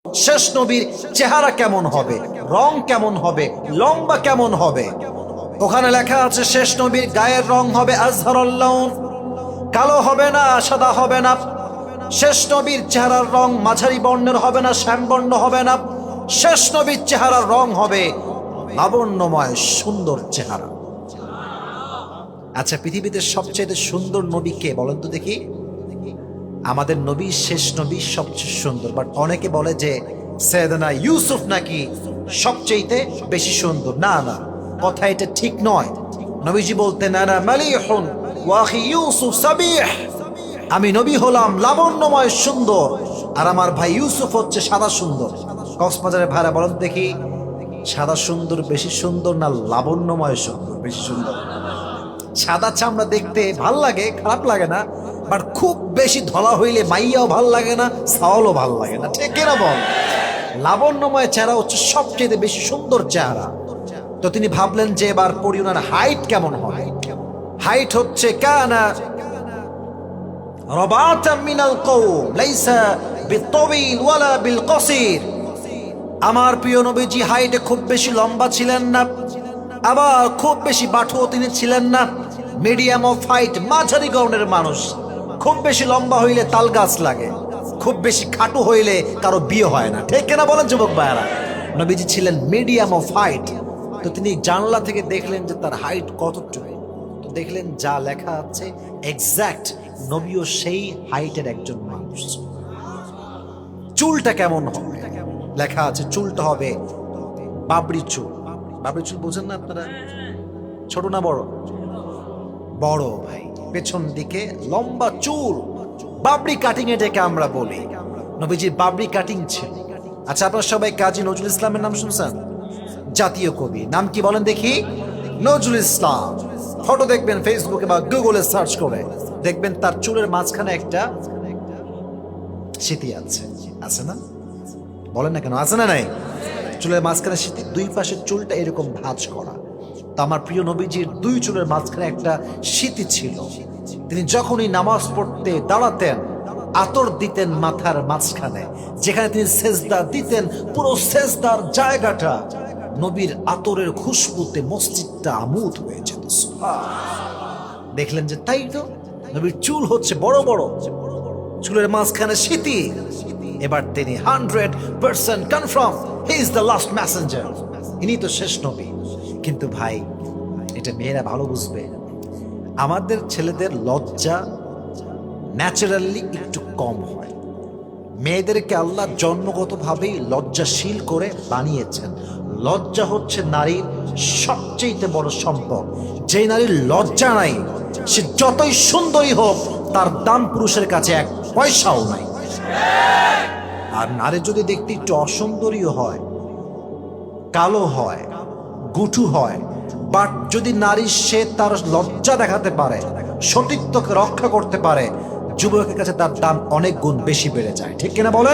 শেষ নবীর চেহারা কেমন হবে, রং কেমন হবে, লম্বা কেমন হবে। ওখানে লেখা আছে শেষ নবীর গায়ের রং হবে আজহারুল লাউন, কালো হবে না, সাদা হবে না। শেষ নবীর চেহারার রং মাঝারি বর্ণের হবে না, শ্যামবর্ণ হবে না। শেষ নবীর চেহারার রং হবে লাবণ্যময় সুন্দর চেহারা। আচ্ছা, পৃথিবীতে সবচেয়ে সুন্দর নবী কে বলেন তো দেখি? আমাদের নবী, শেষ নবী সবচেয়ে সুন্দর। বাট অনেকে বলে যে সৈয়দনা ইউসুফ নাকি সবচেয়ে বেশি সুন্দর। না না, কথা এটা ঠিক নয়। নবীজি বলতেন আনা মালিহুন ওয়া আখি ইউসুফ সাবিহ, আমি নবী হলাম লাবণ্যময় সুন্দর, আর আমার ভাই ইউসুফ হচ্ছে সাদা সুন্দর। কক্সবাজারের ভাইরা বলেন দেখি, সাদা সুন্দর বেশি সুন্দর না লাবণ্যময় সুন্দর বেশি সুন্দর? সাদা চামড়া দেখতে ভাল লাগে, খারাপ লাগে না। বাট খুব বেশি ধলা হইলে মাইয়াও ভাল লাগে না, সাওয়ালও ভাল লাগে না, ঠিক কিনা বল? লাবণ্যময় চেহারা হচ্ছে সবচেয়ে বেশি সুন্দর চেহারা। তো তিনি ভাবলেন যে এবার পড়ি ওনার হাইট কেমন হবে। হাইট হচ্ছে কানা রাবাতাম মিনাল কওম লাইসা বিতাবিল ওয়ালা বিল কসির। আমার প্রিয় নবীজি হাইটে খুব বেশি লম্বা ছিলেন না, আবার খুব বেশি বাঠুও তিনি ছিলেন না। মিডিয়াম অফ হাইট, মাঝারি গড়নের মানুষ। খুব বেশি লম্বা হইলে তাল গাছ লাগে, খুব বেশি খাটু হইলে কারো বিয়ে হয় না, ঠিক কিনা বলেন যুবক ভাইয়ারা? নবীজি ছিলেন মিডিয়াম অফ হাইট। তো তিনি জানলা থেকে দেখলেন যে তার হাইট কতটুকু। তো দেখলেন যা লেখা আছে এক্সাক্ট নবীও সেই হাইটের একজন মানুষ। চুলটা কেমন হবে লেখা আছে, চুলটা হবে বাবরি চুল। বাবরি চুল বোঝেন না আপনারা? ছোট না বড়? বড় ভাই, পেছন দিকে লম্বা চুল, বাবরি কাটিং এটাকে আমরা বলি। নবীজির বাবরি কাটিং ছিল। আচ্ছা, আপনারা সবাই কাজী নজরুল ইসলামের নাম শুনছেন? জাতীয় কবি, নাম কি বলেন দেখি? নজরুল ইসলাম। ফটো দেখবেন ফেসবুকে বা গুগলে সার্চ করে, দেখবেন তার চুলের মাঝখানে একটা স্মৃতি আছে, আছে না? বলেন না কেন, আছে না নাই? চুলের মাঝখানে স্মৃতি, দুই পাশের চুলটা এরকম ভাঁজ করা। তো আমার প্রিয় নবীজির দুই চুলের মাঝখানে একটা স্মৃতি ছিল। তিনি যখনই নামাজ পড়তে দাঁড়াতেন আতর দিতেন মাথার মাঝখানে, যেখানে তিনি সেজদা দিতেন পুরো সেজদার জায়গাটা নবীর আতরের খুশবুতে মসজিদটা আমোদ হয়ে যেত। দেখলেন যে তাই তো, নবীর চুল হচ্ছে বড় বড়, চুলের মাঝখানে স্মৃতি। এবার তিনি 100% confirm he is the last Messenger, ইনি তো শেষ নবী। কিন্তু ভাই, এটা মেয়েরা ভালো বুঝবে, আমাদের ছেলেদের লজ্জা ন্যাচারালি একটু কম হয়। মেয়েদেরকে আল্লাহ জন্মগতভাবেই লজ্জাশীল করে বানিয়েছেন। লজ্জা হচ্ছে নারীর সবচেয়ে বড় সম্পদ। যে নারীর লজ্জা নাই, সে যতই সুন্দরী হোক তার দাম পুরুষের কাছে এক পয়সাও নাই। আর নারী যদি দেখতে একটু অসুন্দরী হয়, কালো হয়, গুটু হয়, বাট যদি নারী সে তার লজ্জা দেখাতে পারে, সতীত্বকে রক্ষা করতে পারে, যুবকের কাছে তার দাম অনেক গুণ বেশি বেড়ে যায়, ঠিক কিনা বলে?